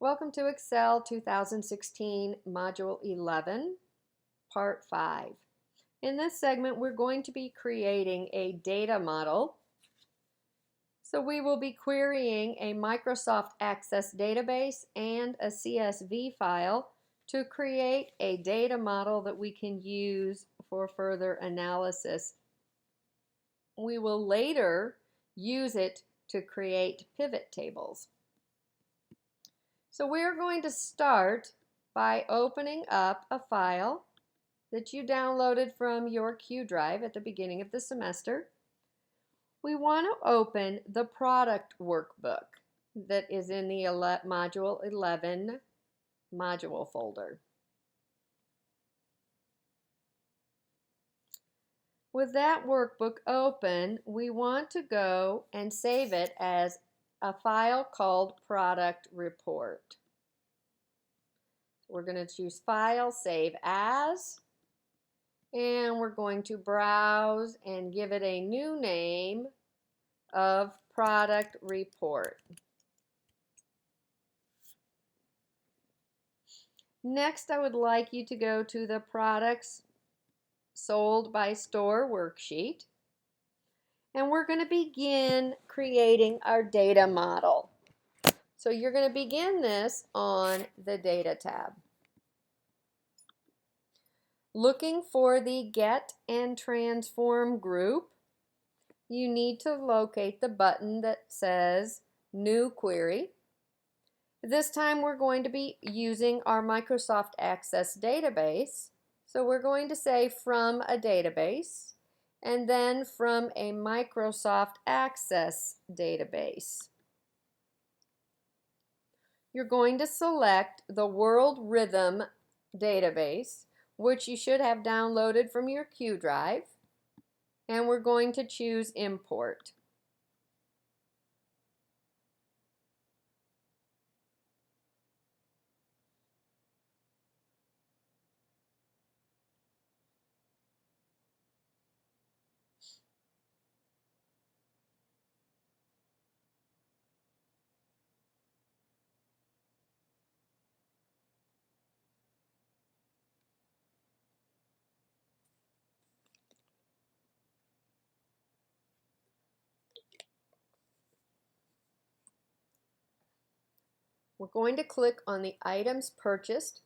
Welcome to Excel 2016 Module 11, Part 5. In this segment, we're going to be creating a data model. So we will be querying a Microsoft Access database and a CSV file to create a data model that we can use for further analysis. We will later use it to create pivot tables. So we're going to start by opening up a file that you downloaded from your Q drive at the beginning of the semester. We want to open the product workbook that is in the Module 11 module folder. With that workbook open, we want to go and save it as a file called Product Report. We're going to choose File, Save As, and we're going to browse and give it a new name of Product Report. Next, I would like you to go to the Products Sold by Store worksheet, and we're going to begin creating our data model. So you're going to begin this on the Data tab. Looking for the Get and Transform group, you need to locate the button that says New Query. This time we're going to be using our Microsoft Access database. So we're going to say from a database and then from a Microsoft Access database. You're going to select the World Rhythm database, which you should have downloaded from your Q drive, and we're going to choose Import. We're going to click on the Items Purchased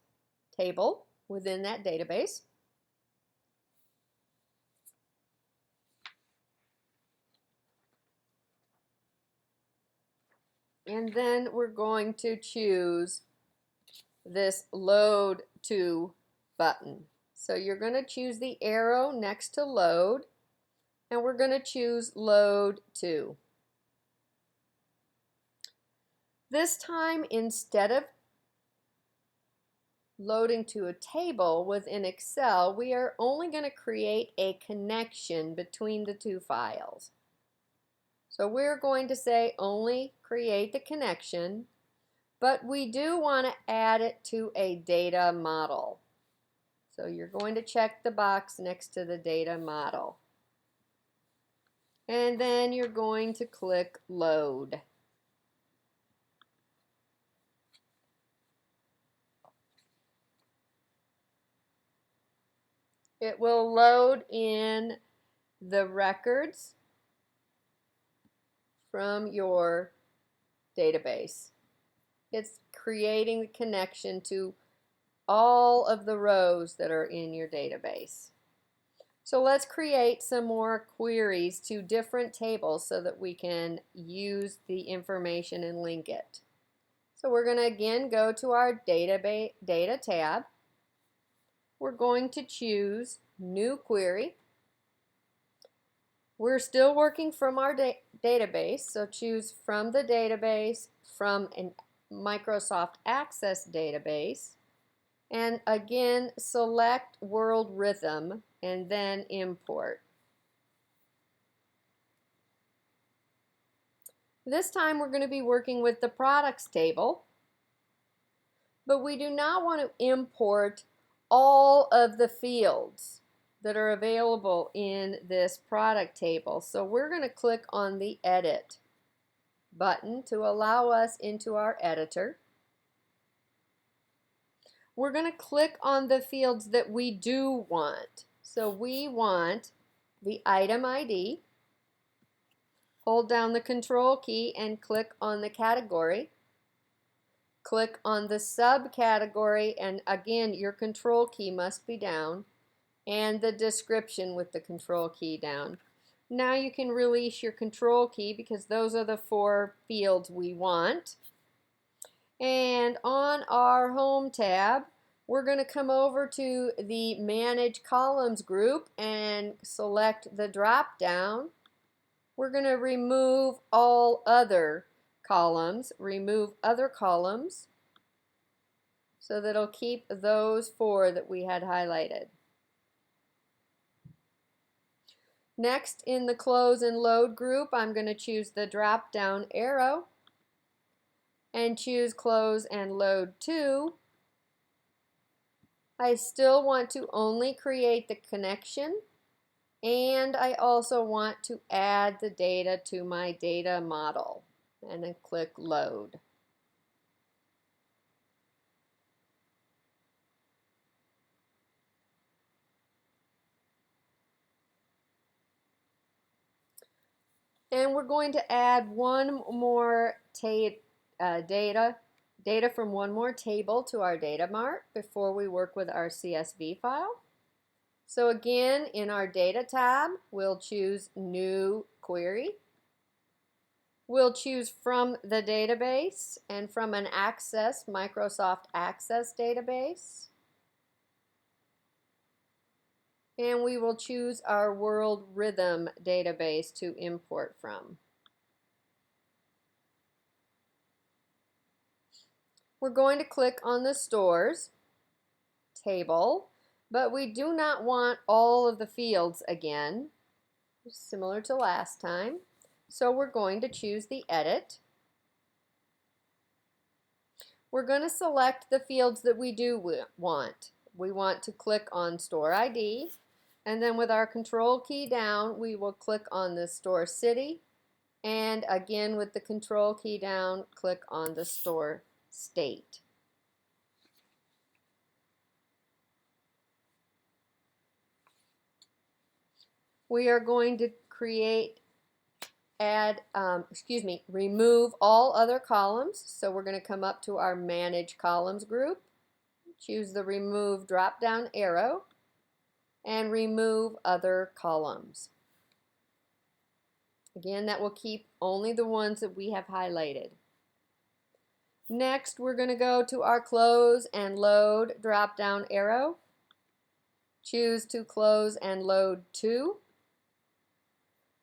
table within that database. And then we're going to choose this Load To button. So you're going to choose the arrow next to Load, and we're going to choose Load To. This time, instead of loading to a table within Excel, we are only going to create a connection between the two files. So we're going to say only create the connection, but we do want to add it to a data model. So you're going to check the box next to the data model. And then you're going to click Load. It will load in the records from your database. It's creating the connection to all of the rows that are in your database. So let's create some more queries to different tables so that we can use the information and link it. So we're going to again go to our Data tab. We're going to choose New Query. We're still working from our database, so choose from the database, from a Microsoft Access database, and again select World Rhythm and then Import. This time we're going to be working with the Products table, but we do not want to import all of the fields that are available in this product table. So we're going to click on the Edit button to allow us into our editor. we're going to click on the fields that we do want. So we want the item ID. Hold down the Control key and click on the category. Click on the subcategory, and again, your Control key must be down, and the description with the Control key down. Now you can release your Control key because those are the 4 fields we want. And on our Home tab, we're going to come over to the Manage Columns group and select the drop down. We're going to remove all other columns, remove other columns, so that it'll keep those 4 that we had highlighted. Next, in the Close and Load group, I'm going to choose the drop down arrow and choose Close and Load to. I still want to only create the connection, and I also want to add the data to my data model, and then click Load. And we're going to add one more data from one more table to our data mart before we work with our CSV file. So again, in our Data tab, we'll choose New Query. We'll choose from the database and from an Microsoft Access database. And we will choose our World Rhythm database to import from. We're going to click on the Stores table, but we do not want all of the fields again, similar to last time. So we're going to choose the Edit. We're going to select the fields that we do want. We want to click on Store ID, and then with our Control key down, we will click on the Store City, and again with the Control key down, click on the Store State. We are going to remove all other columns. So we're going to come up to our Manage Columns group, choose the Remove drop-down arrow, and remove other columns. Again, that will keep only the ones that we have highlighted. Next, we're going to go to our Close and Load drop-down arrow. Choose to close and load to.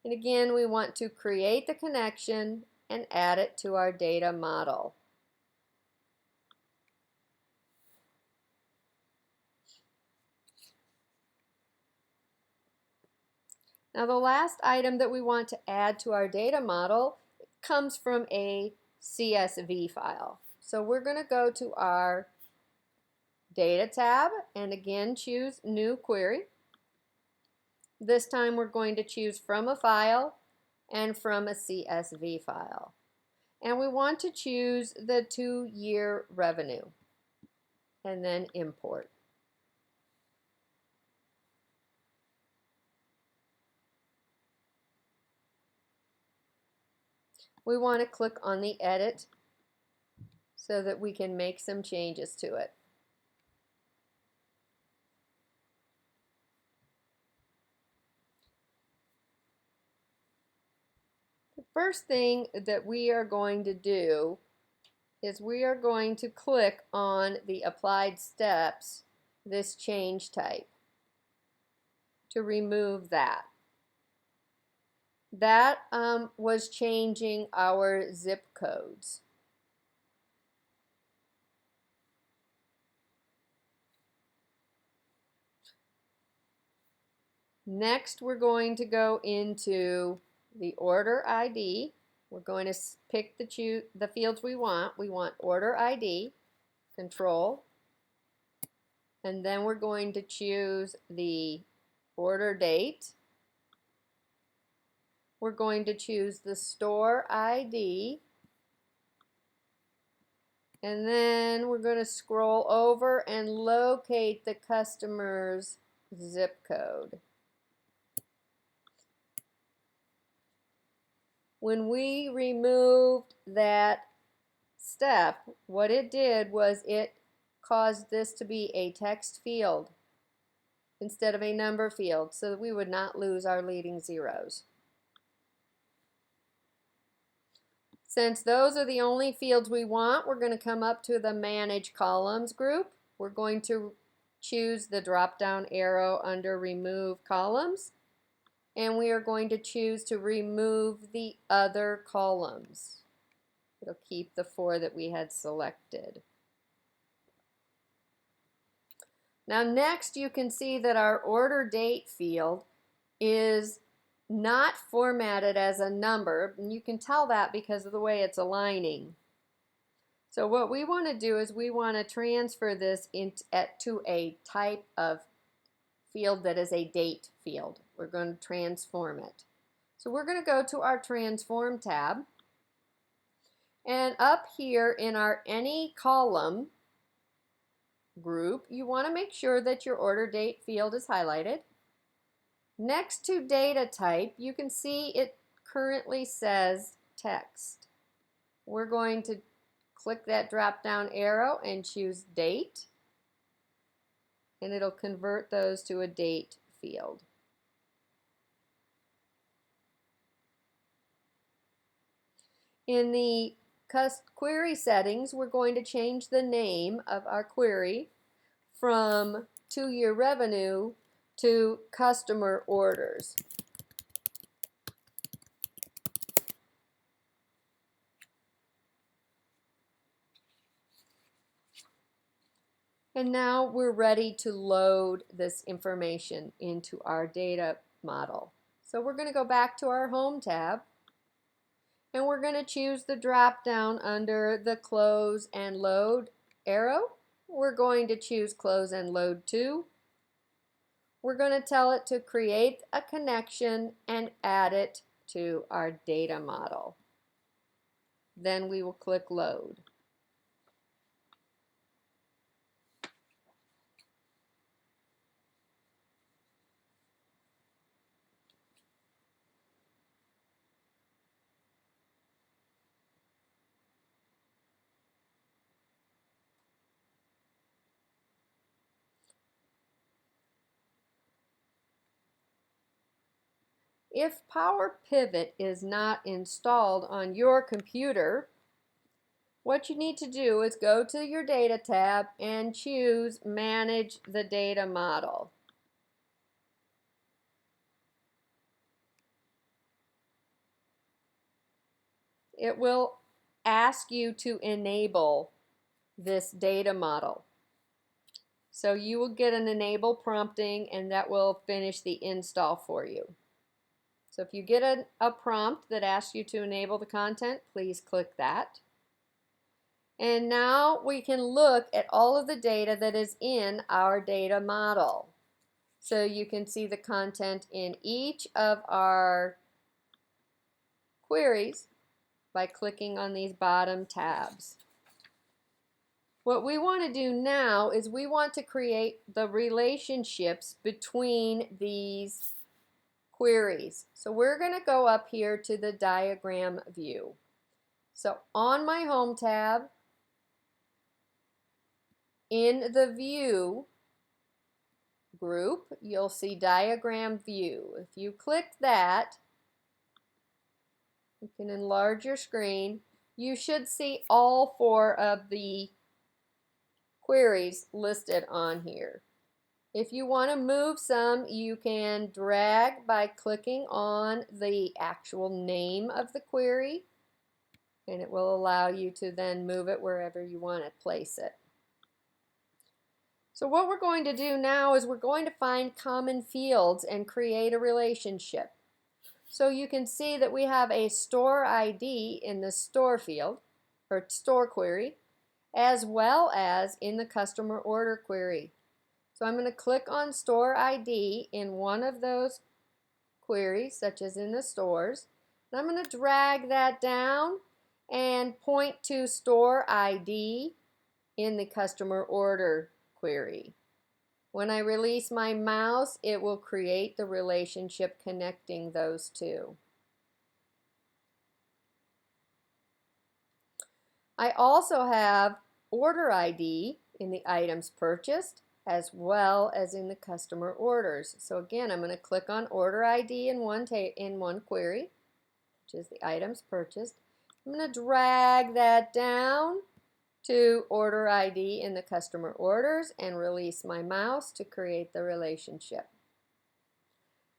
And again, we want to create the connection and add it to our data model. Now the last item that we want to add to our data model comes from a CSV file. So we're going to go to our Data tab and again choose New Query. This time we're going to choose from a file and from a CSV file. And we want to choose the 2-year revenue and then import. We want to click on the Edit so that we can make some changes to it. The first thing that we are going to do is we are going to click on the Applied Steps, this change type, to remove that. That was changing our zip codes. Next, we're going to go into the order ID. We're going to pick the fields we want. We want order ID, Control, and then we're going to choose the order date. We're going to choose the store ID, And then we're going to scroll over and locate the customer's zip code. When we removed that step, what it did was it caused this to be a text field instead of a number field, so that we would not lose our leading zeros. Since those are the only fields we want, we're going to come up to the Manage Columns group. We're going to choose the drop-down arrow under Remove Columns, and we are going to choose to remove the other columns. It'll keep the 4 that we had selected. Now next you can see that our order date field is not formatted as a number, and you can tell that because of the way it's aligning. So what we want to do is we want to transfer this to a type of field that is a date field. We're going to transform it. So we're going to go to our Transform tab, and up here in our Any Column group, you want to make sure that your order date field is highlighted. Next to data type, you can see it currently says text. We're going to click that drop down arrow and choose date, and it'll convert those to a date field. In the query settings, we're going to change the name of our query from 2-year revenue to customer orders. And now we're ready to load this information into our data model. So we're going to go back to our Home tab, and we're going to choose the drop down under the Close and Load arrow. We're going to choose Close and Load To. We're going to tell it to create a connection and add it to our data model. Then we will click Load. If Power Pivot is not installed on your computer, what you need to do is go to your Data tab and choose Manage the Data Model. It will ask you to enable this data model. So you will get an enable prompting, and that will finish the install for you. So if you get a prompt that asks you to enable the content, please click that. And now we can look at all of the data that is in our data model. So you can see the content in each of our queries by clicking on these bottom tabs. What we want to do now is we want to create the relationships between these queries. So we're going to go up here to the diagram view. So on my Home tab, in the View group, you'll see Diagram View. If you click that, you can enlarge your screen. You should see all 4 of the queries listed on here. If you want to move some, you can drag by clicking on the actual name of the query, and it will allow you to then move it wherever you want to place it. So what we're going to do now is we're going to find common fields and create a relationship. So you can see that we have a store ID in the store field, or store query, as well as in the customer order query. So I'm going to click on store ID in one of those queries, such as in the stores, and I'm going to drag that down, and point to store ID in the customer order query. When I release my mouse, it will create the relationship connecting those two. I also have order ID in the items purchased as well as in the customer orders. So again, I'm going to click on order ID in one query, which is the items purchased. I'm going to drag that down to order ID in the customer orders and release my mouse to create the relationship.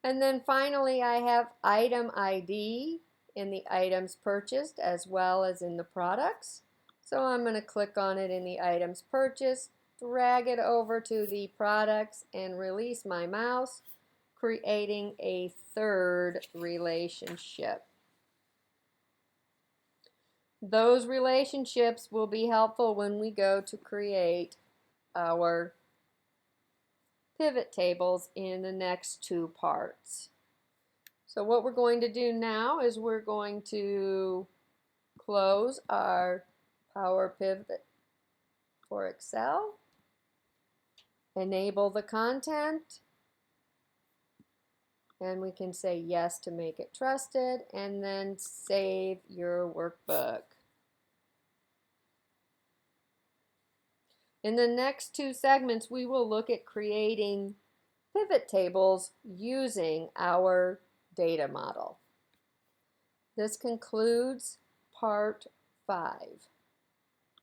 And then finally, I have item ID in the items purchased as well as in the products. So I'm going to click on it in the items purchased, drag it over to the products, and release my mouse, creating a third relationship. Those relationships will be helpful when we go to create our pivot tables in the next two parts. So what we're going to do now is we're going to close our Power Pivot for Excel, enable the content, and we can say yes to make it trusted, and then save your workbook. In the next two segments, we will look at creating pivot tables using our data model. This concludes part 5.